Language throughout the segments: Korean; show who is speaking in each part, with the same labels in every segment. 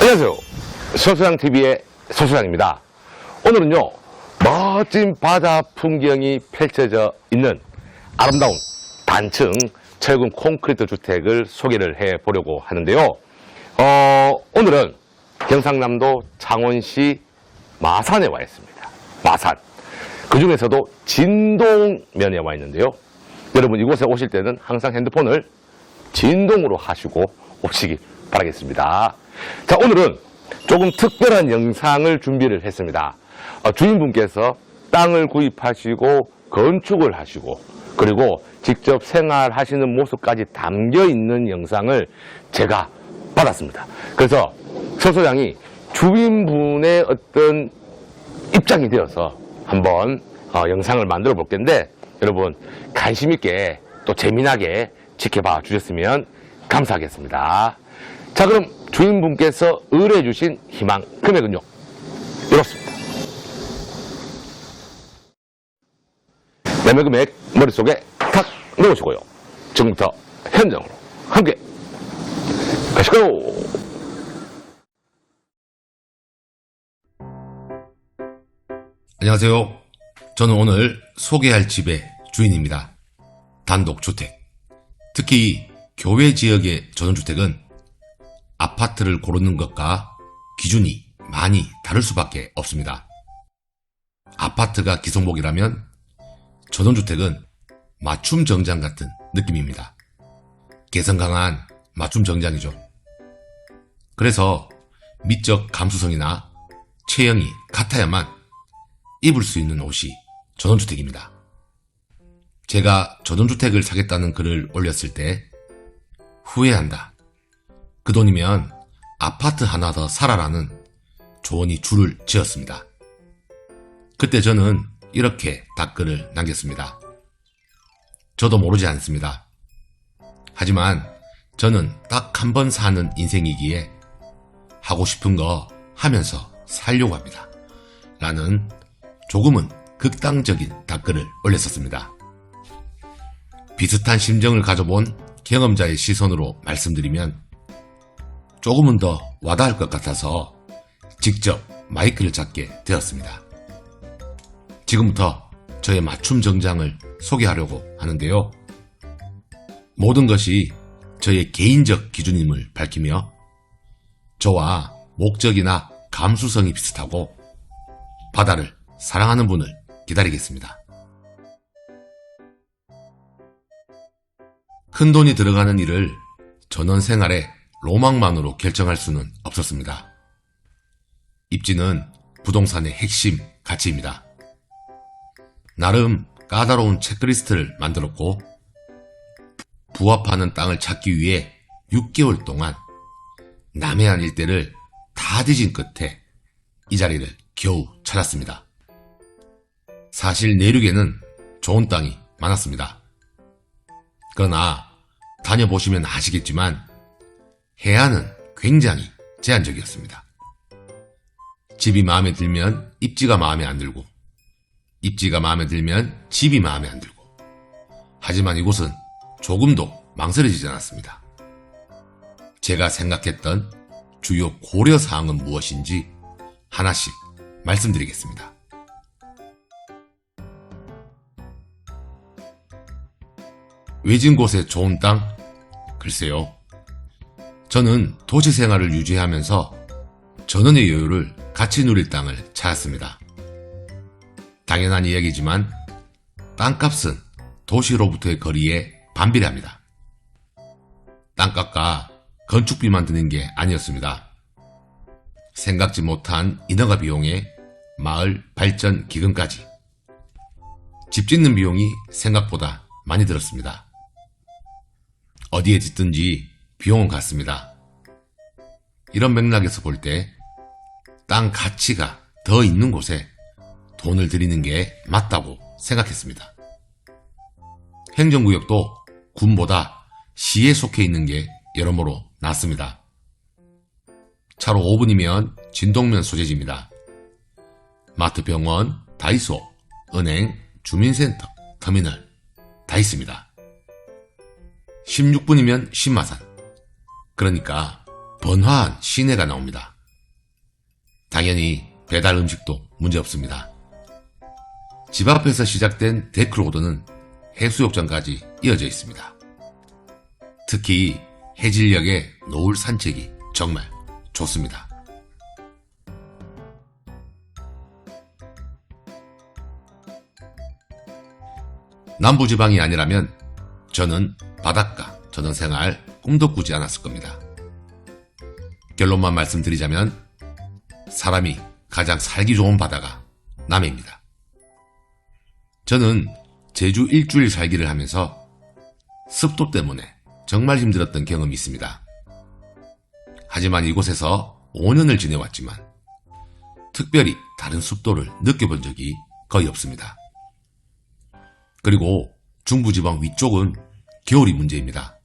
Speaker 1: 안녕하세요. 서수장TV의 서수장입니다. 오늘은요, 멋진 바다 풍경이 펼쳐져 있는 아름다운 단층 철근 콘크리트 주택을 소개를 해 보려고 하는데요. 오늘은 경상남도 창원시 마산에 와 있습니다. 마산. 그 중에서도 진동면에 와 있는데요. 여러분 이곳에 오실 때는 항상 핸드폰을 진동으로 하시고 오시기 바라겠습니다. 자, 오늘은 조금 특별한 영상을 준비를 했습니다. 주인분께서 땅을 구입하시고 건축을 하시고 그리고 직접 생활하시는 모습까지 담겨 있는 영상을 제가 받았습니다. 그래서 서 소장이 주인분의 어떤 입장이 되어서 한번 영상을 만들어 볼 텐데 여러분 관심 있게 또 재미나게 지켜봐 주셨으면 감사하겠습니다. 자, 그럼 주인분께서 의뢰해 주신 희망 금액은요, 이렇습니다. 매매 금액 머릿속에 탁 넣으시고요. 지금부터 현장으로 함께 가시고.
Speaker 2: 안녕하세요. 저는 오늘 소개할 집의 주인입니다. 단독주택. 특히 교외 지역의 전원주택은 아파트를 고르는 것과 기준이 많이 다를 수밖에 없습니다. 아파트가 기성복이라면 전원주택은 맞춤 정장 같은 느낌입니다. 개성 강한 맞춤 정장이죠. 그래서 미적 감수성이나 체형이 같아야만 입을 수 있는 옷이 전원주택입니다. 제가 전원주택을 사겠다는 글을 올렸을 때 후회한다. 그 돈이면 아파트 하나 더 사라라는 조언이 줄을 지었습니다. 그때 저는 이렇게 답글을 남겼습니다. 저도 모르지 않습니다. 하지만 저는 딱 한 번 사는 인생이기에 하고 싶은 거 하면서 살려고 합니다. 라는 조금은 극단적인 답글을 올렸었습니다. 비슷한 심정을 가져본 경험자의 시선으로 말씀드리면 조금은 더 와닿을 것 같아서 직접 마이크를 잡게 되었습니다. 지금부터 저의 맞춤 정장을 소개하려고 하는데요. 모든 것이 저의 개인적 기준임을 밝히며 저와 목적이나 감수성이 비슷하고 바다를 사랑하는 분을 기다리겠습니다. 큰돈이 들어가는 일을 전원 생활의 로망만으로 결정할 수는 없었습니다. 입지는 부동산의 핵심 가치입니다. 나름 까다로운 체크리스트를 만들었고 부합하는 땅을 찾기 위해 6개월 동안 남해안 일대를 다 뒤진 끝에 이 자리를 겨우 찾았습니다. 사실 내륙에는 좋은 땅이 많았습니다. 그러나 다녀보시면 아시겠지만 해안은 굉장히 제한적이었습니다. 집이 마음에 들면 입지가 마음에 안 들고 입지가 마음에 들면 집이 마음에 안 들고 하지만 이곳은 조금도 망설여지지 않았습니다. 제가 생각했던 주요 고려사항은 무엇인지 하나씩 말씀드리겠습니다. 외진 곳에 좋은 땅? 글쎄요. 저는 도시 생활을 유지하면서 전원의 여유를 같이 누릴 땅을 찾았습니다. 당연한 이야기지만 땅값은 도시로부터의 거리에 반비례합니다. 땅값과 건축비만 드는 게 아니었습니다. 생각지 못한 인허가 비용에 마을 발전 기금까지. 집 짓는 비용이 생각보다 많이 들었습니다. 어디에 짓든지 비용은 같습니다. 이런 맥락에서 볼 때 땅 가치가 더 있는 곳에 돈을 들이는 게 맞다고 생각했습니다. 행정구역도 군보다 시에 속해 있는 게 여러모로 낫습니다. 차로 5분이면 진동면 소재지입니다. 마트, 병원, 다이소, 은행, 주민센터, 터미널 다 있습니다. 16분이면 신마산. 그러니까 번화한 시내가 나옵니다. 당연히 배달 음식도 문제없습니다. 집 앞에서 시작된 데크로드는 해수욕장까지 이어져 있습니다. 특히 해질녘의 노을 산책이 정말 좋습니다. 남부지방이 아니라면 저는 바닷가 전원생활 꿈도 꾸지 않았을 겁니다. 결론만 말씀드리자면 사람이 가장 살기 좋은 바다가 남해입니다. 저는 제주 일주일 살기를 하면서 습도 때문에 정말 힘들었던 경험이 있습니다. 하지만 이곳에서 5년을 지내왔지만 특별히 다른 습도를 느껴본 적이 거의 없습니다. 그리고 중부지방 위쪽은 겨울이 문제입니다.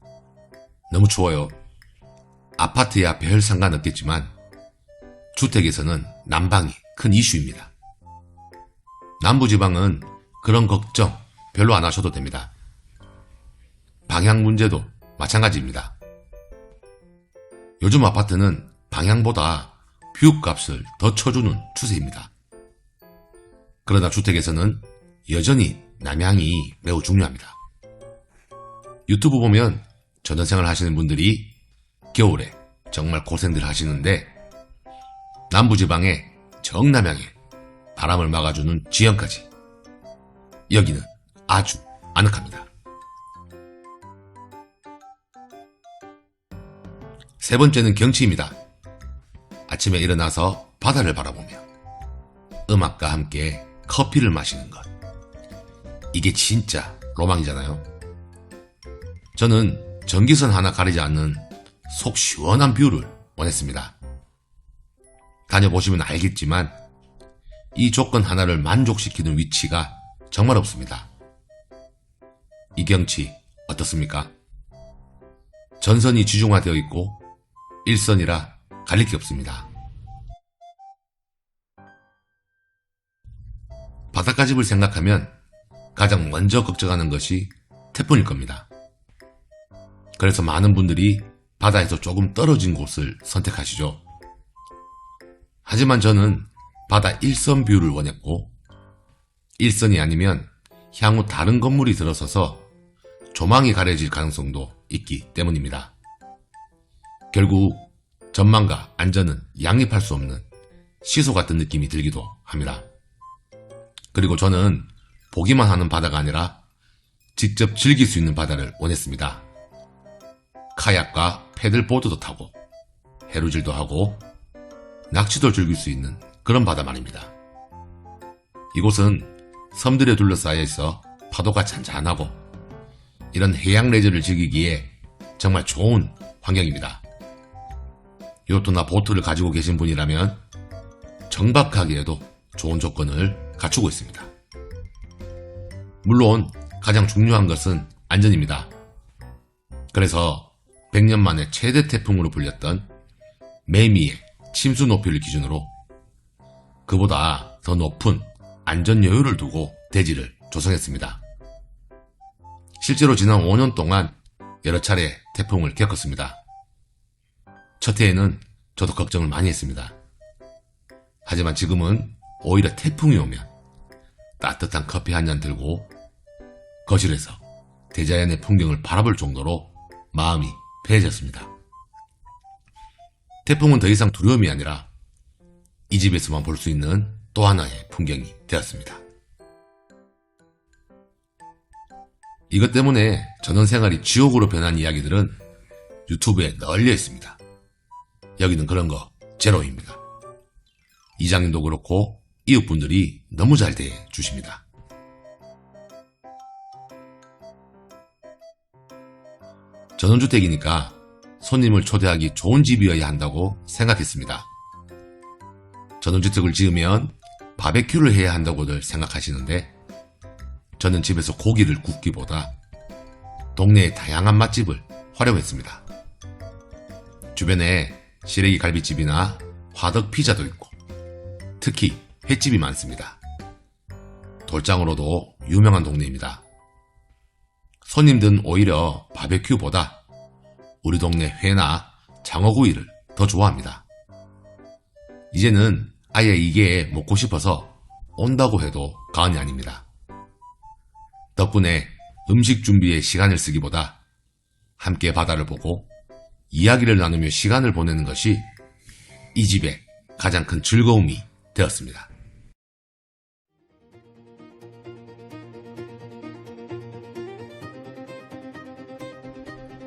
Speaker 2: 너무 추워요. 아파트야 별 상관없겠지만 주택에서는 난방이 큰 이슈입니다. 남부지방은 그런 걱정 별로 안 하셔도 됩니다. 방향 문제도 마찬가지입니다. 요즘 아파트는 방향보다 뷰값을 더 쳐주는 추세입니다. 그러나 주택에서는 여전히 남향이 매우 중요합니다. 유튜브 보면 전원생활 하시는 분들이 겨울에 정말 고생들 하시는데 남부지방의 정남향에 바람을 막아주는 지형까지 여기는 아주 아늑합니다. 세 번째는 경치입니다. 아침에 일어나서 바다를 바라보며 음악과 함께 커피를 마시는 것. 이게 진짜 로망이잖아요. 저는 전기선 하나 가리지 않는 속 시원한 뷰를 원했습니다. 다녀보시면 알겠지만 이 조건 하나를 만족시키는 위치가 정말 없습니다. 이 경치 어떻습니까? 전선이 지중화되어 있고 일선이라 가릴 게 없습니다. 바닷가집을 생각하면 가장 먼저 걱정하는 것이 태풍일 겁니다. 그래서 많은 분들이 바다에서 조금 떨어진 곳을 선택하시죠. 하지만 저는 바다 일선 뷰를 원했고 일선이 아니면 향후 다른 건물이 들어서서 조망이 가려질 가능성도 있기 때문입니다. 결국 전망과 안전은 양립할 수 없는 시소 같은 느낌이 들기도 합니다. 그리고 저는 보기만 하는 바다가 아니라 직접 즐길 수 있는 바다를 원했습니다. 카약과 패들보드도 타고 해루질도 하고 낚시도 즐길 수 있는 그런 바다 말입니다. 이곳은 섬들에 둘러싸여 있어 파도가 잔잔하고 이런 해양 레저를 즐기기에 정말 좋은 환경입니다. 요트나 보트를 가지고 계신 분이라면 정박하기에도 좋은 조건을 갖추고 있습니다. 물론 가장 중요한 것은 안전입니다. 그래서 100년 만에 최대 태풍으로 불렸던 매미의 침수 높이를 기준으로 그보다 더 높은 안전 여유를 두고 대지를 조성했습니다. 실제로 지난 5년 동안 여러 차례 태풍을 겪었습니다. 첫 해에는 저도 걱정을 많이 했습니다. 하지만 지금은 오히려 태풍이 오면 따뜻한 커피 한 잔 들고 거실에서 대자연의 풍경을 바라볼 정도로 마음이 배해졌습니다. 태풍은 더 이상 두려움이 아니라 이 집에서만 볼 수 있는 또 하나의 풍경이 되었습니다. 이것 때문에 전원생활이 지옥으로 변한 이야기들은 유튜브에 널려 있습니다. 여기는 그런 거 제로입니다. 이장님도 그렇고 이웃분들이 너무 잘 대해주십니다. 전원주택이니까 손님을 초대하기 좋은 집이어야 한다고 생각했습니다. 전원주택을 지으면 바베큐를 해야 한다고들 생각하시는데 저는 집에서 고기를 굽기보다 동네의 다양한 맛집을 활용했습니다. 주변에 시래기 갈비집이나 화덕 피자도 있고 특히 횟집이 많습니다. 돌장으로도 유명한 동네입니다. 손님들은 오히려 바베큐보다 우리 동네 회나 장어구이를 더 좋아합니다. 이제는 아예 이게 먹고 싶어서 온다고 해도 과언이 아닙니다. 덕분에 음식 준비에 시간을 쓰기보다 함께 바다를 보고 이야기를 나누며 시간을 보내는 것이 이 집의 가장 큰 즐거움이 되었습니다.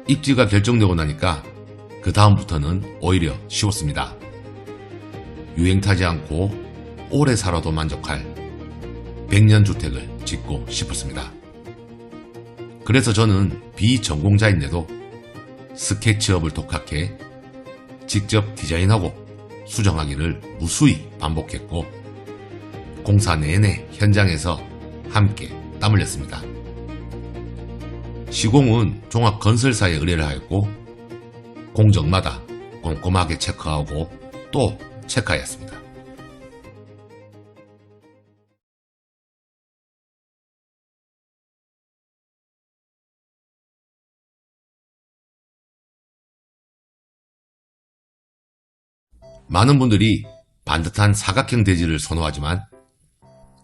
Speaker 2: 입지가 결정되고 나니까 그 다음부터는 오히려 쉬웠습니다. 유행 타지 않고 오래 살아도 만족할 100년 주택을 짓고 싶었습니다. 그래서 저는 비전공자인데도 스케치업을 독학해 직접 디자인하고 수정하기를 무수히 반복했고 공사 내내 현장에서 함께 땀 흘렸습니다. 시공은 종합건설사에 의뢰를 하였고 공정마다 꼼꼼하게 체크하고 또 체크하였습니다. 많은 분들이 반듯한 사각형 대지를 선호하지만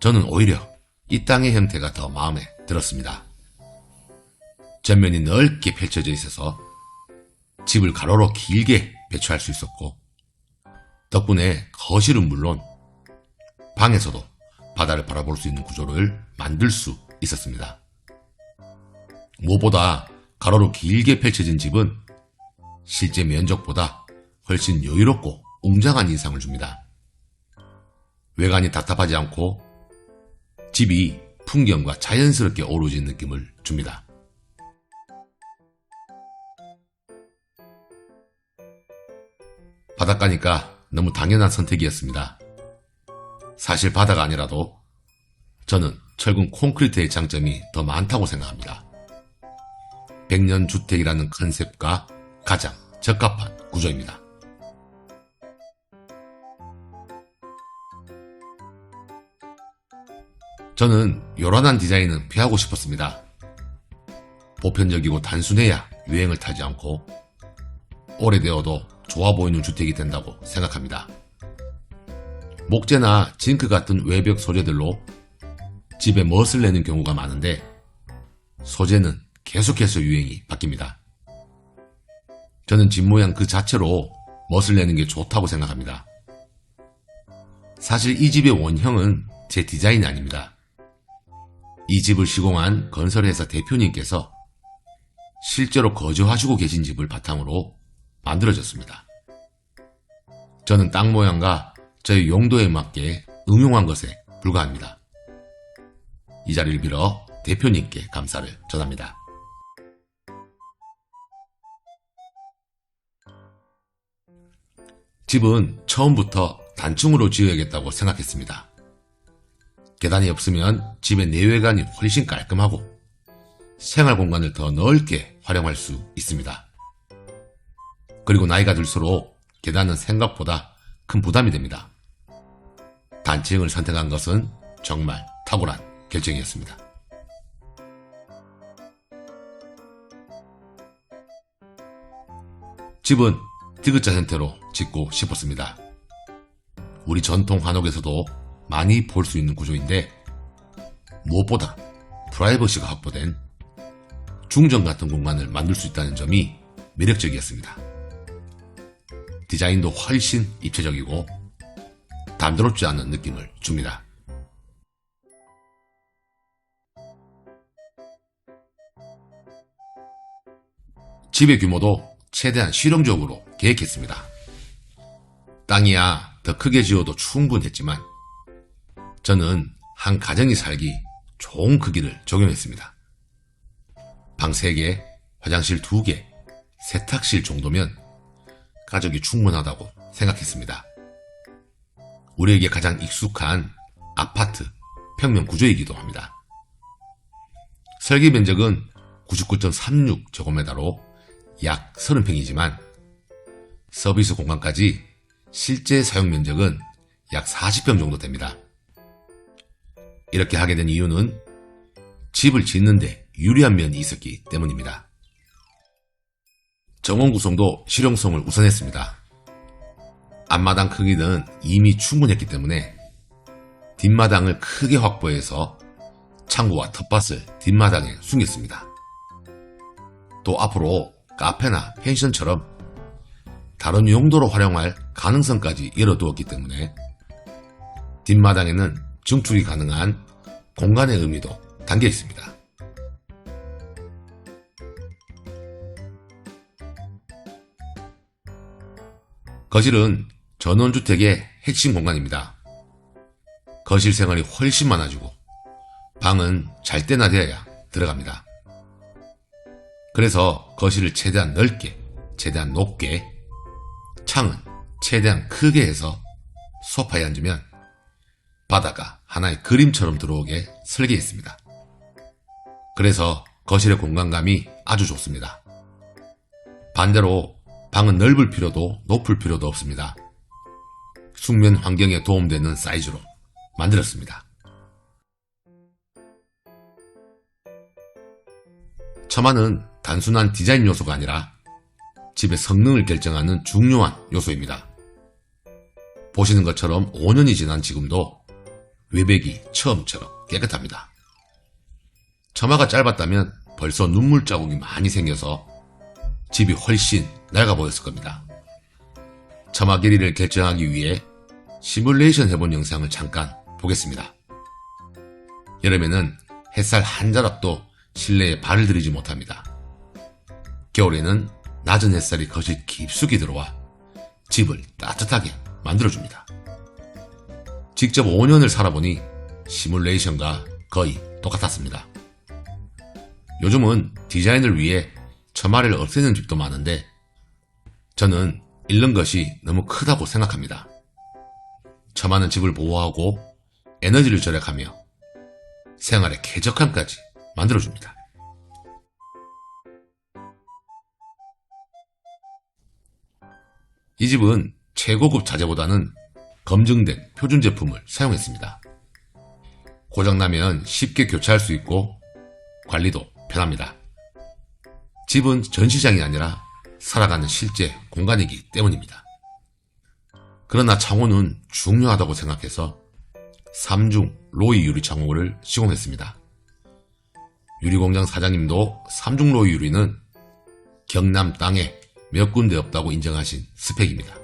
Speaker 2: 저는 오히려 이 땅의 형태가 더 마음에 들었습니다. 전면이 넓게 펼쳐져 있어서 집을 가로로 길게 배치할 수 있었고 덕분에 거실은 물론 방에서도 바다를 바라볼 수 있는 구조를 만들 수 있었습니다. 무엇보다 가로로 길게 펼쳐진 집은 실제 면적보다 훨씬 여유롭고 웅장한 인상을 줍니다. 외관이 답답하지 않고 집이 풍경과 자연스럽게 어우러진 느낌을 줍니다. 바닷가니까 너무 당연한 선택이었습니다. 사실 바다가 아니라도 저는 철근 콘크리트의 장점이 더 많다고 생각합니다. 100년 주택이라는 컨셉과 가장 적합한 구조입니다. 저는 요란한 디자인은 피하고 싶었습니다. 보편적이고 단순해야 유행을 타지 않고 오래되어도 좋아 보이는 주택이 된다고 생각합니다. 목재나 징크 같은 외벽 소재들로 집에 멋을 내는 경우가 많은데 소재는 계속해서 유행이 바뀝니다. 저는 집 모양 그 자체로 멋을 내는 게 좋다고 생각합니다. 사실 이 집의 원형은 제 디자인이 아닙니다. 이 집을 시공한 건설회사 대표님께서 실제로 거주하시고 계신 집을 바탕으로 만들어졌습니다. 저는 땅 모양과 저희 용도에 맞게 응용한 것에 불과합니다. 이 자리를 빌어 대표님께 감사를 전합니다. 집은 처음부터 단층으로 지어야겠다고 생각했습니다. 계단이 없으면 집의 내외관이 훨씬 깔끔하고 생활 공간을 더 넓게 활용할 수 있습니다. 그리고 나이가 들수록 계단은 생각보다 큰 부담이 됩니다. 단층을 선택한 것은 정말 탁월한 결정이었습니다. 집은 디귿자 형태로 짓고 싶었습니다. 우리 전통 한옥에서도 많이 볼 수 있는 구조인데 무엇보다 프라이버시가 확보된 중정 같은 공간을 만들 수 있다는 점이 매력적이었습니다. 디자인도 훨씬 입체적이고 단조롭지 않은 느낌을 줍니다. 집의 규모도 최대한 실용적으로 계획했습니다. 땅이야 더 크게 지어도 충분했지만 저는 한 가정이 살기 좋은 크기를 적용했습니다. 방 3개, 화장실 2개, 세탁실 정도면 가족이 충분하다고 생각했습니다. 우리에게 가장 익숙한 아파트 평면 구조이기도 합니다. 설계 면적은 99.36제곱미터로 약 30평이지만 서비스 공간까지 실제 사용 면적은 약 40평 정도 됩니다. 이렇게 하게 된 이유는 집을 짓는데 유리한 면이 있었기 때문입니다. 정원 구성도 실용성을 우선했습니다. 앞마당 크기는 이미 충분했기 때문에 뒷마당을 크게 확보해서 창고와 텃밭을 뒷마당에 숨겼습니다. 또 앞으로 카페나 펜션처럼 다른 용도로 활용할 가능성까지 열어두었기 때문에 뒷마당에는 증축이 가능한 공간의 의미도 담겨 있습니다. 거실은 전원주택의 핵심 공간입니다. 거실 생활이 훨씬 많아지고 방은 잘 때나 되어야 들어갑니다. 그래서 거실을 최대한 넓게, 최대한 높게, 창은 최대한 크게 해서 소파에 앉으면 바다가 하나의 그림처럼 들어오게 설계했습니다. 그래서 거실의 공간감이 아주 좋습니다. 반대로 방은 넓을 필요도 높을 필요도 없습니다. 숙면 환경에 도움되는 사이즈로 만들었습니다. 처마는 단순한 디자인 요소가 아니라 집의 성능을 결정하는 중요한 요소입니다. 보시는 것처럼 5년이 지난 지금도 외벽이 처음처럼 깨끗합니다. 처마가 짧았다면 벌써 눈물 자국이 많이 생겨서 집이 훨씬 낡아 보였을 겁니다. 처마 길이를 결정하기 위해 시뮬레이션 해본 영상을 잠깐 보겠습니다. 여름에는 햇살 한 자락도 실내에 발을 들이지 못합니다. 겨울에는 낮은 햇살이 거실 깊숙이 들어와 집을 따뜻하게 만들어줍니다. 직접 5년을 살아보니 시뮬레이션과 거의 똑같았습니다. 요즘은 디자인을 위해 처마를 없애는 집도 많은데 저는 잃는 것이 너무 크다고 생각합니다. 처마는 집을 보호하고 에너지를 절약하며 생활의 쾌적함까지 만들어줍니다. 이 집은 최고급 자재보다는 검증된 표준 제품을 사용했습니다. 고장나면 쉽게 교체할 수 있고 관리도 편합니다. 집은 전시장이 아니라 살아가는 실제 공간이기 때문입니다. 그러나 창호는 중요하다고 생각해서 3중 로이 유리 창호를 시공했습니다. 유리공장 사장님도 3중 로이 유리는 경남 땅에 몇 군데 없다고 인정하신 스펙입니다.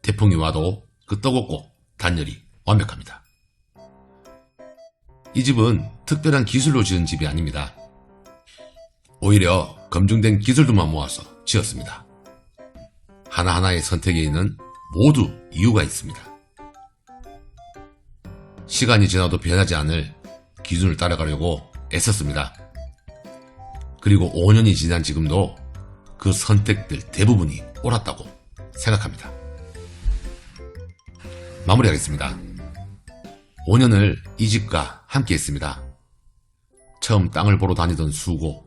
Speaker 2: 태풍이 와도 끄떡없고 단열이 완벽합니다. 이 집은 특별한 기술로 지은 집이 아닙니다. 오히려 검증된 기술들만 모아서 지었습니다. 하나하나의 선택에는 모두 이유가 있습니다. 시간이 지나도 변하지 않을 기준을 따라가려고 애썼습니다. 그리고 5년이 지난 지금도 그 선택들 대부분이 옳았다고 생각합니다. 마무리하겠습니다. 5년을 이 집과 함께 했습니다. 처음 땅을 보러 다니던 수고,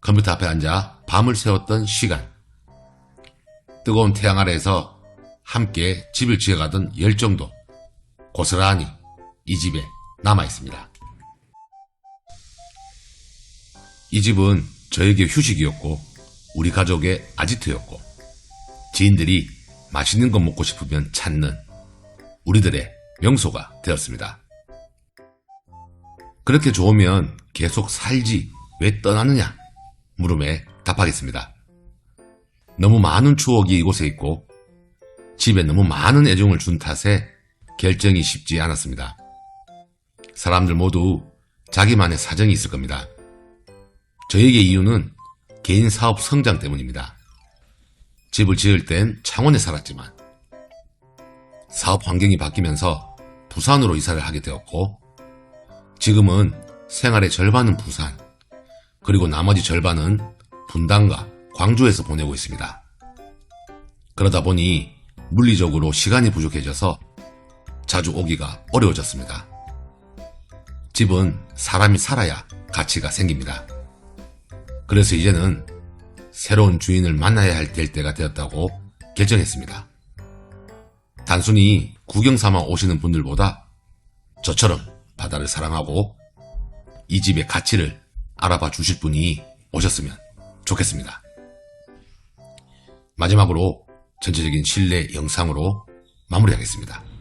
Speaker 2: 컴퓨터 앞에 앉아 밤을 새웠던 시간, 뜨거운 태양 아래에서 함께 집을 지어가던 열정도 고스란히 이 집에 남아있습니다. 이 집은 저에게 휴식이었고 우리 가족의 아지트였고 지인들이 맛있는 거 먹고 싶으면 찾는 우리들의 명소가 되었습니다. 그렇게 좋으면 계속 살지 왜 떠나느냐 물음에 답하겠습니다. 너무 많은 추억이 이곳에 있고 집에 너무 많은 애정을 준 탓에 결정이 쉽지 않았습니다. 사람들 모두 자기만의 사정이 있을 겁니다. 저에게 이유는 개인 사업 성장 때문입니다. 집을 지을 땐 창원에 살았지만 사업 환경이 바뀌면서 부산으로 이사를 하게 되었고 지금은 생활의 절반은 부산 그리고 나머지 절반은 분당과 광주에서 보내고 있습니다. 그러다 보니 물리적으로 시간이 부족해져서 자주 오기가 어려워졌습니다. 집은 사람이 살아야 가치가 생깁니다. 그래서 이제는 새로운 주인을 만나야 할 때가 되었다고 결정했습니다. 단순히 구경 삼아 오시는 분들보다 저처럼 바다를 사랑하고 이 집의 가치를 알아봐 주실 분이 오셨으면 좋겠습니다. 마지막으로 전체적인 실내 영상으로 마무리하겠습니다.